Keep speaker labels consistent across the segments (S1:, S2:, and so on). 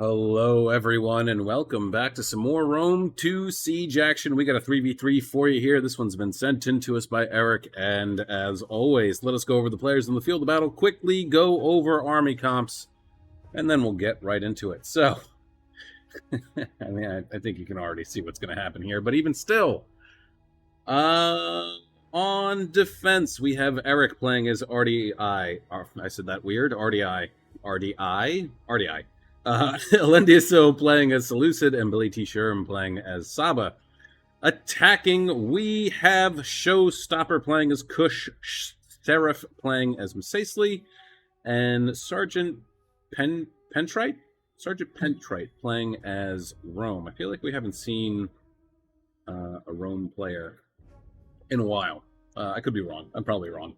S1: Hello, everyone, and welcome back to some more Rome 2 Siege action. We got a 3v3 for you here. This one's been sent in to us by Eric, and as always, let us go over the players in the field of battle, quickly go over army comps, and then we'll get right into it. So, I mean, I think you can already see what's going to happen here, but even still, on defense, we have Eric playing as RDI. I said that weird. RDI. Alendiaso playing as Seleucid, and Billy T. Sherm playing as Saba. Attacking, we have Showstopper playing as Kush, Seraph playing as Masacely, and Sergeant Pentrite playing as Rome. I feel like we haven't seen a Rome player in a while. I could be wrong. I'm probably wrong.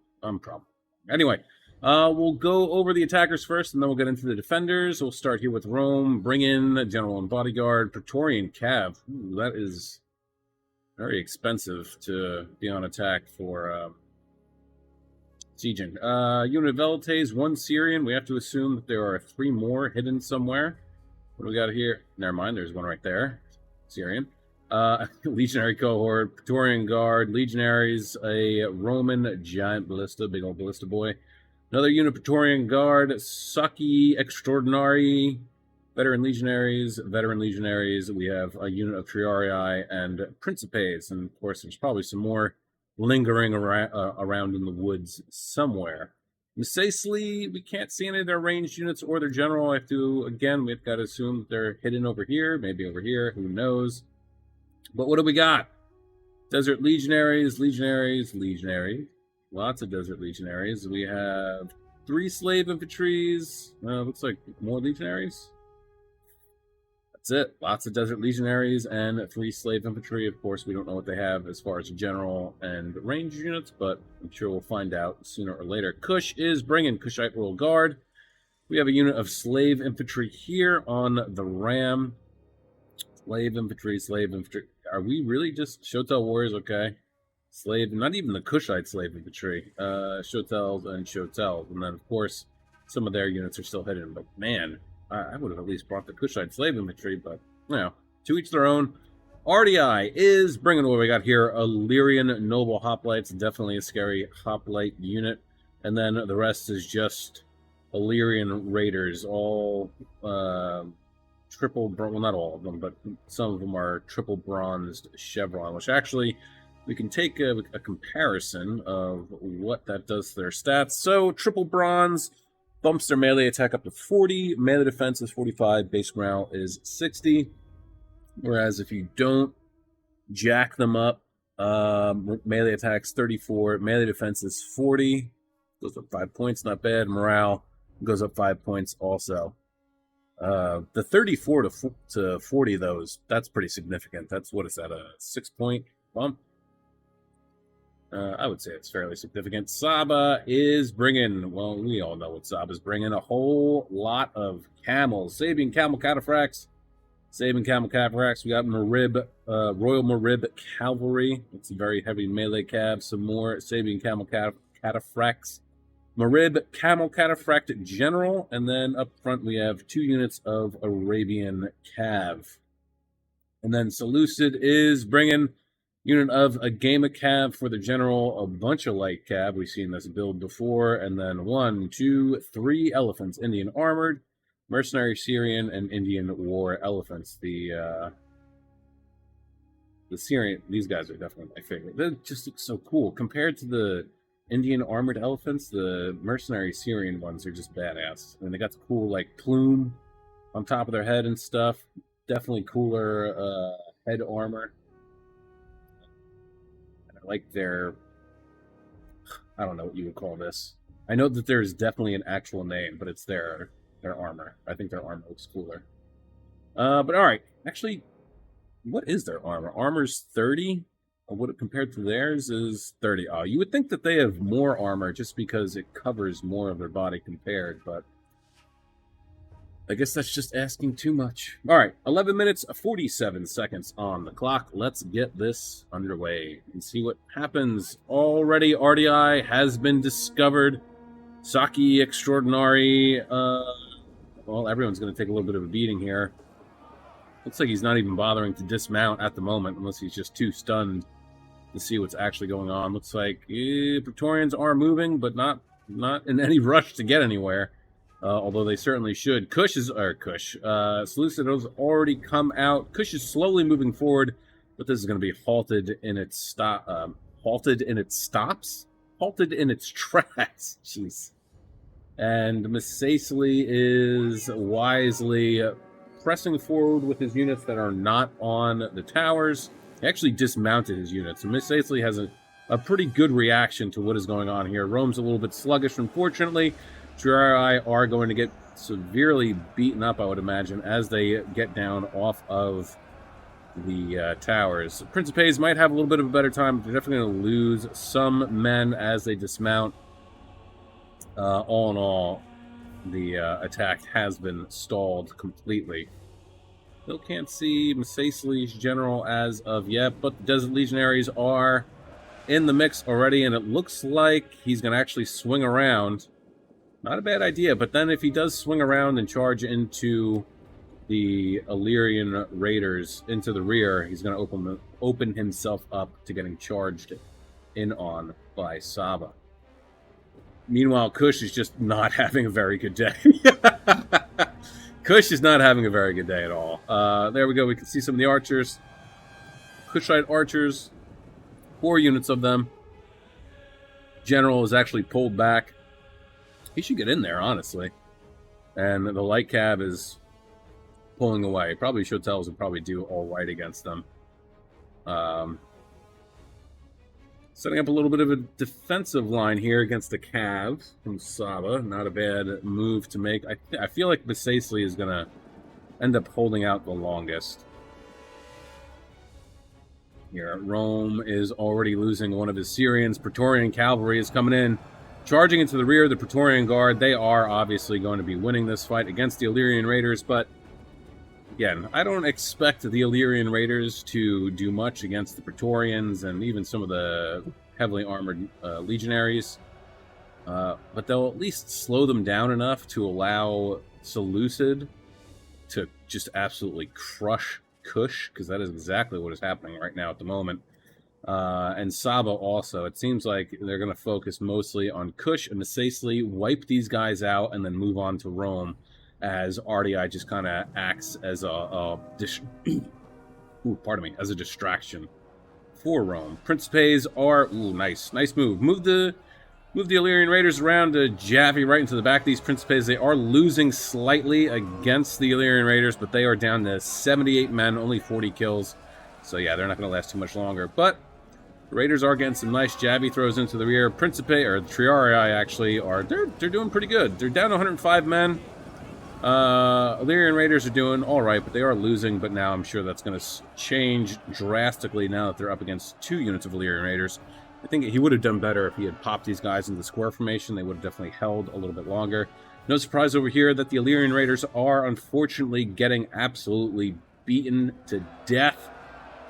S1: Anyway, we'll go over the attackers first, and then we'll get into the defenders. We'll start here with Rome. Bring in General and Bodyguard. Praetorian Cav. Ooh, that is very expensive to be on attack for sieging. Unit of Velites, 1 Syrian. We have to assume that there are 3 more hidden somewhere. What do we got here? Never mind, there's one right there. Syrian. Legionary cohort, Praetorian Guard, Legionaries, a Roman giant ballista, big old ballista boy. Another unit of Praetorian Guard, Saki Extraordinary, Veteran Legionaries. We have a unit of Triarii and Principes, and of course there's probably some more lingering around in the woods somewhere. Masacely, we can't see any of their ranged units or their general. We've got to assume that they're hidden over here, maybe over here, who knows. But what do we got? Desert Legionaries. Lots of Desert Legionaries. We have 3 Slave Infantries. Looks like more Legionaries. That's it. Lots of Desert Legionaries and 3 Slave Infantry. Of course, we don't know what they have as far as general and range units, but I'm sure we'll find out sooner or later. Kush is bringing Kushite Royal Guard. We have a unit of Slave Infantry here on the Ram. Slave Infantry. Are we really just Shotel Warriors? Okay. Slave, not even the Kushite Slave Infantry. Shotels. And then, of course, some of their units are still hidden. But, man, I would have at least brought the Kushite Slave Infantry. But, you know, to each their own. RDI is bringing what we got here. Illyrian Noble Hoplites. Definitely a scary Hoplite unit. And then the rest is just Illyrian Raiders. All triple, well, not all of them, but some of them are triple bronzed chevron, which actually we can take a comparison of what that does to their stats. So triple bronze bumps their melee attack up to 40, melee defense is 45, base morale is 60. Whereas if you don't jack them up, melee attack's 34, melee defense is 40, goes up 5 points, not bad. Morale goes up 5 points also. The 34 to 40, that's pretty significant. That's, what is that, a 6-point bump? I would say it's fairly significant. Saba is bringing, well, we all know what Saba's bringing, a whole lot of camels. Sabian Camel Cataphracts. We got Marib, Royal Marib Cavalry. It's a very heavy melee cav. Some more Sabian Camel Cataphracts. Marib Camel Cataphract General, and then up front we have 2 units of Arabian Cav. And then Seleucid is bringing unit of a Gama Cav for the General, a bunch of light Cav. We've seen this build before, and then 1, 2, 3 elephants, Indian Armored, Mercenary Syrian, and Indian War Elephants. The Syrian, these guys are definitely my favorite. They just look so cool compared to the Indian armored elephants. The mercenary Syrian ones are just badass. And they got the cool, like, plume on top of their head and stuff. Definitely cooler head armor. And I like their, I don't know what you would call this. I know that there's definitely an actual name, but it's their armor. I think their armor looks cooler. But all right. Actually, what is their armor? Armor's 30? What compared to theirs is 30. Oh, you would think that they have more armor just because it covers more of their body compared, but I guess that's just asking too much. All right, 11 minutes, 47 seconds on the clock. Let's get this underway and see what happens. Already, RDI has been discovered. Saki Extraordinary well, everyone's going to take a little bit of a beating here. Looks like he's not even bothering to dismount at the moment, unless he's just too stunned to see what's actually going on. Looks like Praetorians are moving, but not in any rush to get anywhere. Although they certainly should. Seleucid has already come out. Kush is slowly moving forward, but this is going to be halted in its tracks. Jeez. And Misacely is wisely pressing forward with his units that are not on the towers. He actually dismounted his units. So Misacely has a pretty good reaction to what is going on here. Rome's a little bit sluggish, unfortunately. Triarii are going to get severely beaten up, I would imagine, as they get down off of the towers. Principes might have a little bit of a better time, but they're definitely going to lose some men as they dismount. All in all, the attack has been stalled completely. Still can't see Misacely's general as of yet, but the Desert Legionaries are in the mix already, and it looks like he's going to actually swing around. Not a bad idea, but then if he does swing around and charge into the Illyrian raiders into the rear, he's going to open himself up to getting charged in on by Saba. Meanwhile, Kush is just not having a very good day. Kush is not having a very good day at all. There we go. We can see some of the archers. Kushite archers. 4 units of them. General is actually pulled back. He should get in there, honestly. And the light cab is pulling away. Probably Chotels would probably do all right against them. Setting up a little bit of a defensive line here against the cav from Saba. Not a bad move to make. I feel like Misacely is going to end up holding out the longest. Here, Rome is already losing one of his Syrians. Praetorian cavalry is coming in, charging into the rear of the Praetorian Guard. They are obviously going to be winning this fight against the Illyrian Raiders, but again, I don't expect the Illyrian Raiders to do much against the Praetorians and even some of the heavily armored legionaries. But they'll at least slow them down enough to allow Seleucid to just absolutely crush Kush, because that is exactly what is happening right now at the moment. And Saba also. It seems like they're going to focus mostly on Kush and Misacely, wipe these guys out, and then move on to Rome, as RDI just kind of acts as as a distraction for Rome. Principes are nice move. Move the Illyrian Raiders around to Jaffe right into the back of these Principes. They are losing slightly against the Illyrian Raiders, but they are down to 78 men, only 40 kills. So yeah, they're not going to last too much longer. But the Raiders are getting some nice Jaffe throws into the rear. Principe, or Triarii actually, they're doing pretty good. They're down to 105 men. Illyrian Raiders are doing all right, but they are losing. But now I'm sure that's going to change drastically now that they're up against 2 units of Illyrian Raiders. I think he would have done better if he had popped these guys into the square formation. They would have definitely held a little bit longer. No surprise over here that the Illyrian Raiders are unfortunately getting absolutely beaten to death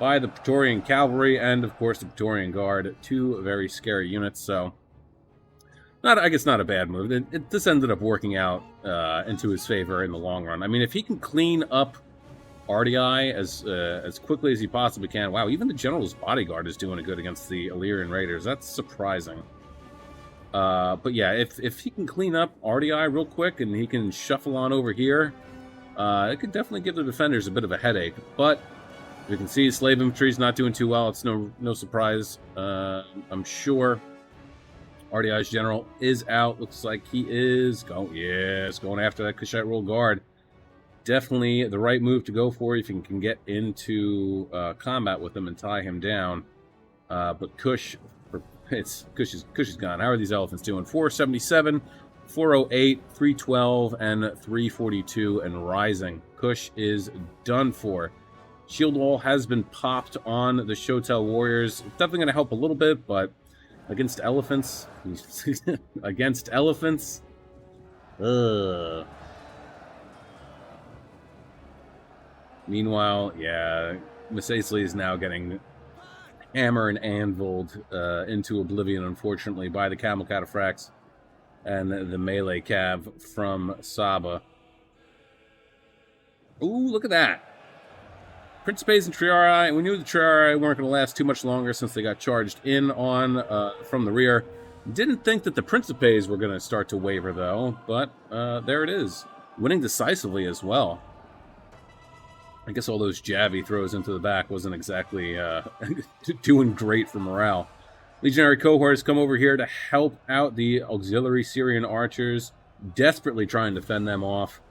S1: by the Praetorian Cavalry and, of course, the Praetorian Guard. 2 very scary units, so I guess not a bad move. This ended up working out into his favor in the long run. I mean, if he can clean up RDI as quickly as he possibly can. Wow, even the General's Bodyguard is doing it good against the Illyrian Raiders. That's surprising. But yeah, if he can clean up RDI real quick and he can shuffle on over here, it could definitely give the defenders a bit of a headache. But you can see Slave Infantry's not doing too well. It's no surprise. I'm sure RDI's General is out. Looks like he is going after that Kushite Royal Guard. Definitely the right move to go for if you can get into combat with him and tie him down. But Kush is gone. How are these elephants doing? 477, 408, 312, and 342, and rising. Kush is done for. Shield wall has been popped on the Shotel Warriors. Definitely going to help a little bit, but against elephants, Meanwhile, yeah, Misacely is now getting hammer and anviled into oblivion, unfortunately, by the Camel Cataphracts and the melee cav from Saba. Ooh, look at that. Principes and Triarii. We knew the Triarii weren't going to last too much longer since they got charged in on from the rear. Didn't think that the Principes were going to start to waver, though, but there it is. Winning decisively as well. I guess all those Javi throws into the back wasn't exactly doing great for morale. Legionary cohorts come over here to help out the auxiliary Syrian archers, desperately trying to fend them off.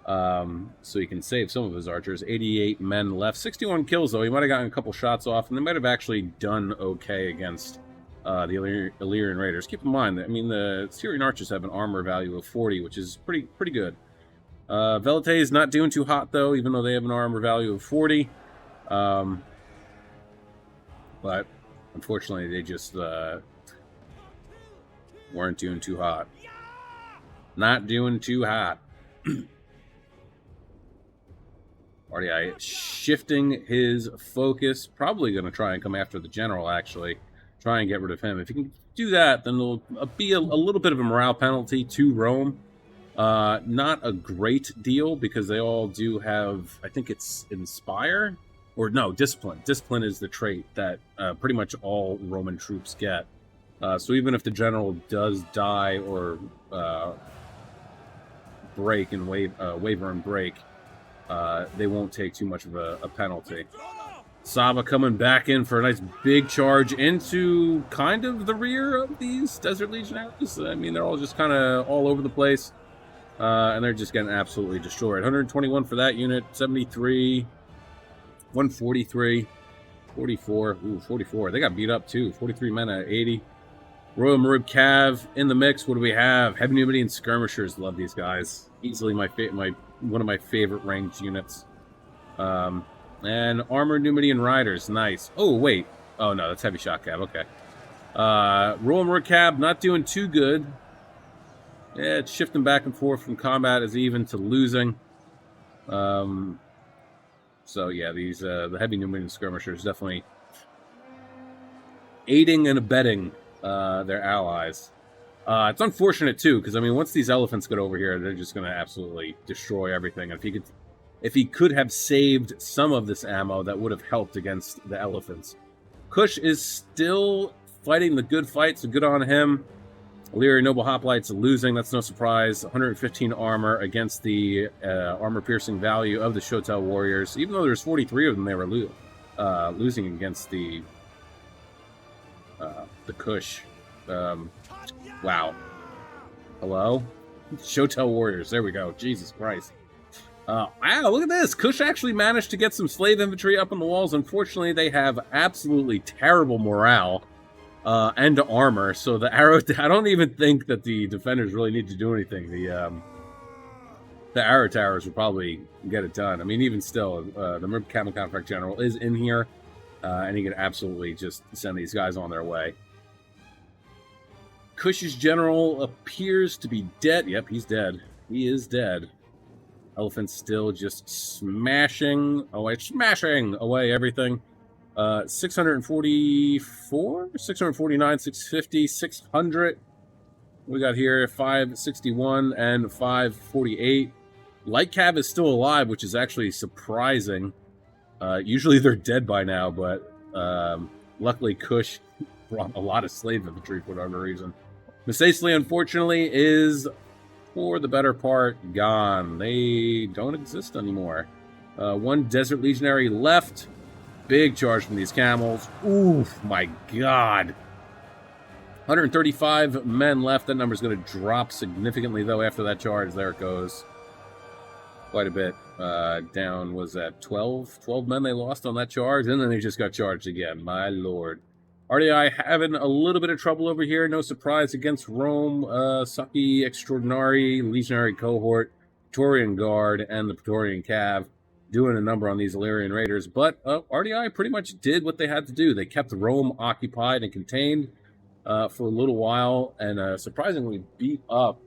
S1: So he can save some of his archers. 88 men left. 61 kills, though. He might have gotten a couple shots off, and they might have actually done okay against the Illyrian Raiders. Keep in mind that, I mean, the Syrian archers have an armor value of 40, which is pretty good. Velite is not doing too hot, though, even though they have an armor value of 40. But unfortunately, they just weren't doing too hot. Not doing too hot. RDI shifting his focus. Probably going to try and come after the general, actually. Try and get rid of him. If he can do that, then there'll be a little bit of a morale penalty to Rome. Not a great deal, because they all do have, I think it's Inspire? Or no, Discipline. Discipline is the trait that pretty much all Roman troops get. So even if the general does die or break and waver and break, they won't take too much of a penalty. Saba coming back in for a nice big charge into kind of the rear of these Desert Legionaries. I mean, they're all just kind of all over the place. And they're just getting absolutely destroyed. 121 for that unit, 73, 143, 44. Ooh, 44. They got beat up too. 43 men at 80. Royal Marib Cav in the mix. What do we have? Heavy Numidian Skirmishers. Love these guys. Easily one of my favorite ranged units. And Armored Numidian Riders. Nice. Oh, wait. Oh, no, that's Heavy Shot Cav. Okay. Royal Marib Cav not doing too good. Yeah, it's shifting back and forth from combat as even to losing. So, yeah, these the Heavy Numidian Skirmishers definitely aiding and abetting their allies. It's unfortunate, too, because, I mean, once these elephants get over here, they're just going to absolutely destroy everything. If he could have saved some of this ammo, that would have helped against the elephants. Kush is still fighting the good fight, so good on him. Illyrian Noble Hoplites losing, that's no surprise. 115 armor against the armor-piercing value of the Shotel Warriors. Even though there's 43 of them, they were losing against the Kush. Wow. Hello? Shotel Warriors, there we go. Jesus Christ. Wow, look at this. Kush actually managed to get some slave infantry up on the walls. Unfortunately, they have absolutely terrible morale. And armor, so the arrow. I don't even think that the defenders really need to do anything. The arrow towers will probably get it done. I mean, even still, the Marib Camel Contract General is in here, and he can absolutely just send these guys on their way. Kush's general appears to be dead. Yep, he's dead. He is dead. Elephant's still just smashing away everything. 644, 649, 650, 600. We got here 561 and 548. Light Cav is still alive, which is actually surprising. Usually they're dead by now, but luckily Kush brought a lot of slave infantry for whatever reason. Misacely, unfortunately, is for the better part gone. They don't exist anymore. One Desert Legionary left. Big charge from these camels. Oof, my God. 135 men left. That number's going to drop significantly, though, after that charge. There it goes. Quite a bit down. Was that 12 men they lost on that charge? And then they just got charged again. My Lord. RDI having a little bit of trouble over here. No surprise against Rome. Saki Extraordinary, Legionary Cohort, Praetorian Guard, and the Praetorian Cav. Doing a number on these Illyrian Raiders, but RDI pretty much did what they had to do. They kept Rome occupied and contained for a little while, and surprisingly beat up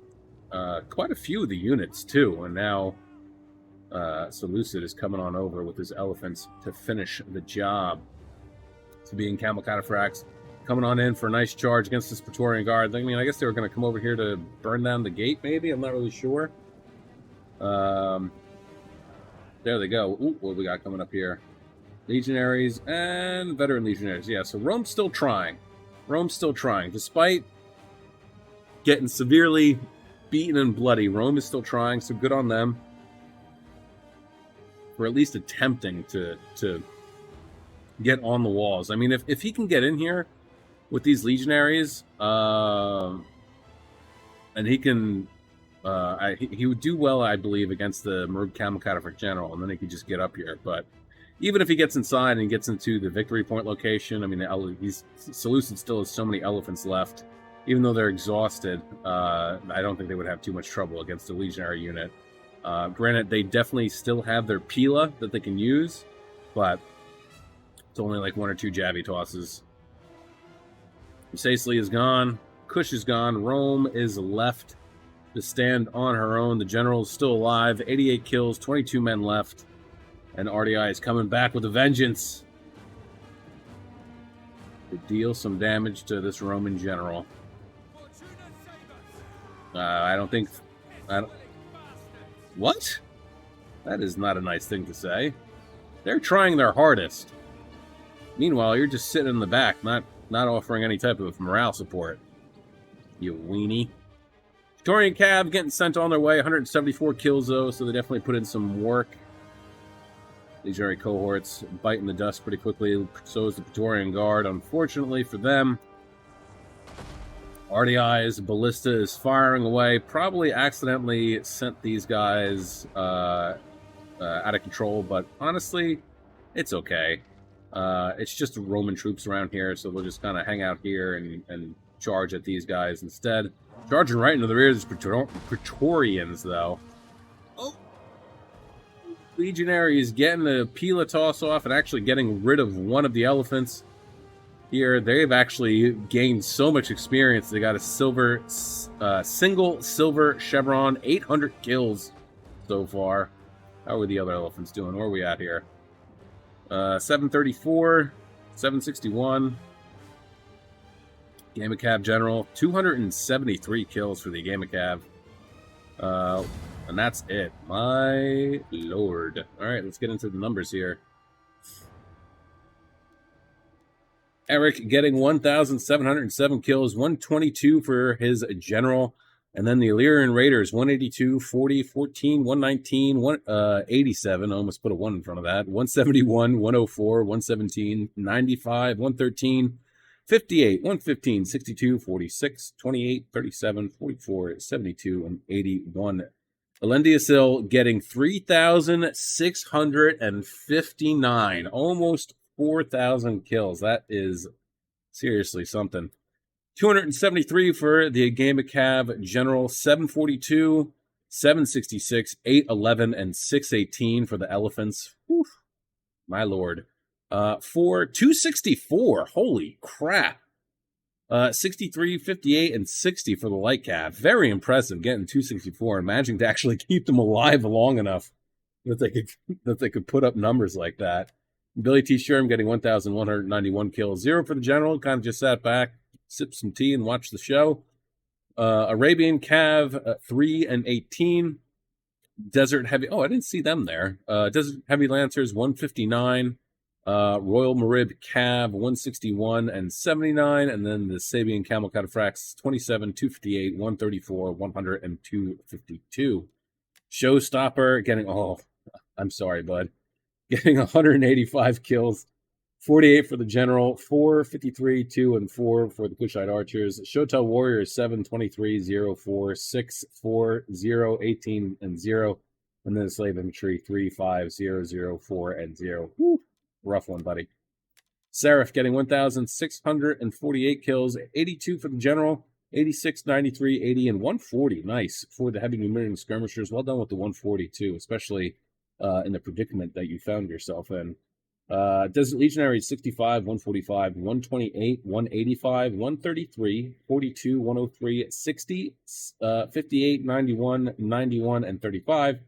S1: quite a few of the units, too. And now Seleucid is coming on over with his elephants to finish the job. So being Camel Cataphracts coming on in for a nice charge against this Praetorian Guard. I mean, I guess they were going to come over here to burn down the gate, maybe? I'm not really sure. There they go. Ooh, what we got coming up here? Legionaries and veteran legionaries. Yeah, so Rome's still trying. Rome's still trying. Despite getting severely beaten and bloody, Rome is still trying, so good on them for at least attempting to get on the walls. I mean, if he can get in here with these legionaries, and he can, he would do well, I believe, against the Marub Camelcataphract General, and then he could just get up here. But even if he gets inside and gets into the victory point location, I mean, Seleucid still has so many elephants left. Even though they're exhausted, I don't think they would have too much trouble against a legionary unit. Granted, they definitely still have their Pila that they can use, but it's only like 1 or 2 jabby tosses. Sicily is gone. Kush is gone. Rome is left to stand on her own. The general is still alive. 88 kills, 22 men left. And RDI is coming back with a vengeance to deal some damage to this Roman general. I don't think... What? That is not a nice thing to say. They're trying their hardest. Meanwhile, you're just sitting in the back, not offering any type of morale support. You weenie. Praetorian Cav getting sent on their way. 174 kills, though, so they definitely put in some work. Legionary cohorts biting the dust pretty quickly. So is the Praetorian Guard, unfortunately for them. RDI's ballista is firing away. Probably accidentally sent these guys out of control, but honestly, it's okay. It's just Roman troops around here, so they'll just kind of hang out here and charge at these guys instead. Charging right into the rear of these Praetorians, though. Oh! Legionaries getting the Pila toss off and actually getting rid of one of the elephants. Here, they've actually gained so much experience. They got a single silver chevron, 800 kills so far. How are the other elephants doing? Where are we at here? 734, 761. Gamma Cav General, 273 kills for the Gamma Cav. And that's it. My lord. All right, let's get into the numbers here. Eric getting 1,707 kills, 122 for his general. And then the Illyrian Raiders, 182, 40, 14, 119, 187. Almost put a 1 in front of that. 171, 104, 117, 95, 113, 58, 115, 62, 46, 28, 37, 44, 72, and 81. Elendiasil getting 3,659. Almost 4,000 kills. That is seriously something. 273 for the Gamma Cav General, 742, 766, 811, and 618 for the Elephants. Whew, my lord. For 264, holy crap. 63, 58, and 60 for the Light Cav. Very impressive getting 264 and managing to actually keep them alive long enough that they could put up numbers like that. Billy T. Sherm getting 1,191 kills. 0 for the General, kind of just sat back, sipped some tea, and watched the show. Arabian Cav, 3 and 18. Desert Heavy, I didn't see them there. Desert Heavy Lancers, 159. Royal Marib Cav, 161 and 79. And then the Sabian Camel Cataphracts, 27, 258, 134, 100, and 252. Showstopper getting, I'm sorry, bud. Getting 185 kills, 48 for the General, 453, 2, and 4 for the Kushite Archers. Shotel Warriors, 7, 23, 0, 4, 6, 4, 0, 18, and 0. And then Slave Infantry, 3, 5, 0, 0, 4, and 0. Woo, rough one, buddy. Seraph getting 1,648 kills, 82 for the General, 86, 93, 80, and 140. Nice for the heavy numeric skirmishers. Well done with the 140, too, especially in the predicament that you found yourself in. Desert Legionary 65, 145, 128, 185, 133, 42, 103, 60, 58, 91, 91, and 35.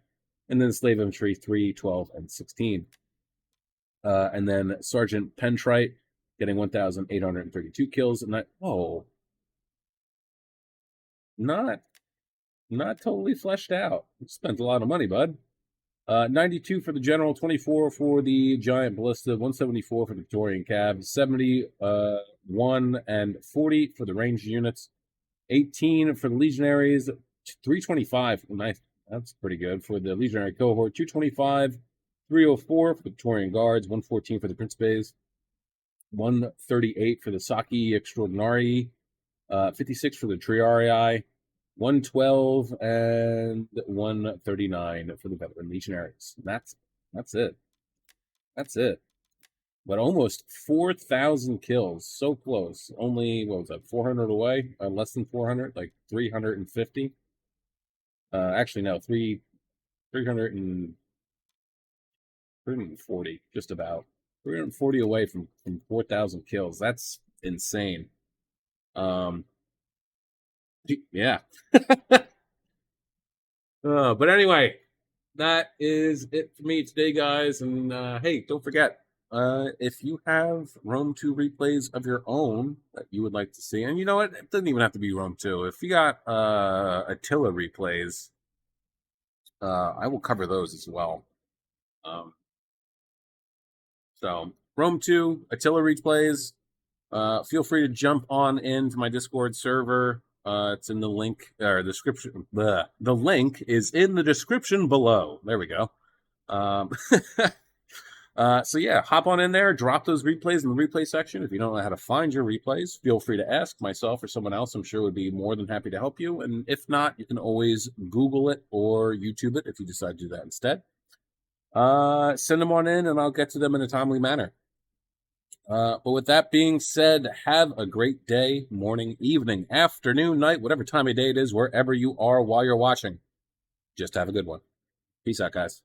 S1: And then Slave Infantry 3, 12, and 16. And then Sergeant Pentrite getting 1,832 kills. And not totally fleshed out. Spent a lot of money, bud. 92 for the General, 24 for the Giant Ballista, 174 for the Victorian Cav, 71 and 40 for the ranged units, 18 for the Legionaries, 325. Nice, that's pretty good for the Legionary cohort. 225, 304 for the Victorian Guards, 114 for the Principes, 138 for the Saki Extraordinari, 56 for the Triarii, 112 and 139 for the veteran legionaries. That's it. That's it. But almost 4,000 kills. So close. Only, what was that, 400 away? Less than 400, like 350. Actually, no, 300 and 340, just about. 340 away from 4,000 kills. That's insane. Yeah. But anyway, that is it for me today, guys. And hey, don't forget, if you have Rome 2 replays of your own that you would like to see, and you know what, it doesn't even have to be Rome 2. If you got Attila replays, I will cover those as well. So Rome 2, Attila replays. Feel free to jump on into my Discord server. It's in the link or description. The link is in the description below. There we go. So yeah, hop on in there, drop those replays in the replay section. If you don't know how to find your replays, feel free to ask myself or someone else. I'm sure would be more than happy to help you. And if not, you can always Google it or YouTube it if you decide to do that instead. Send them on in and I'll get to them in a timely manner. But with that being said, have a great day, morning, evening, afternoon, night, whatever time of day it is, wherever you are while you're watching. Just have a good one. Peace out, guys.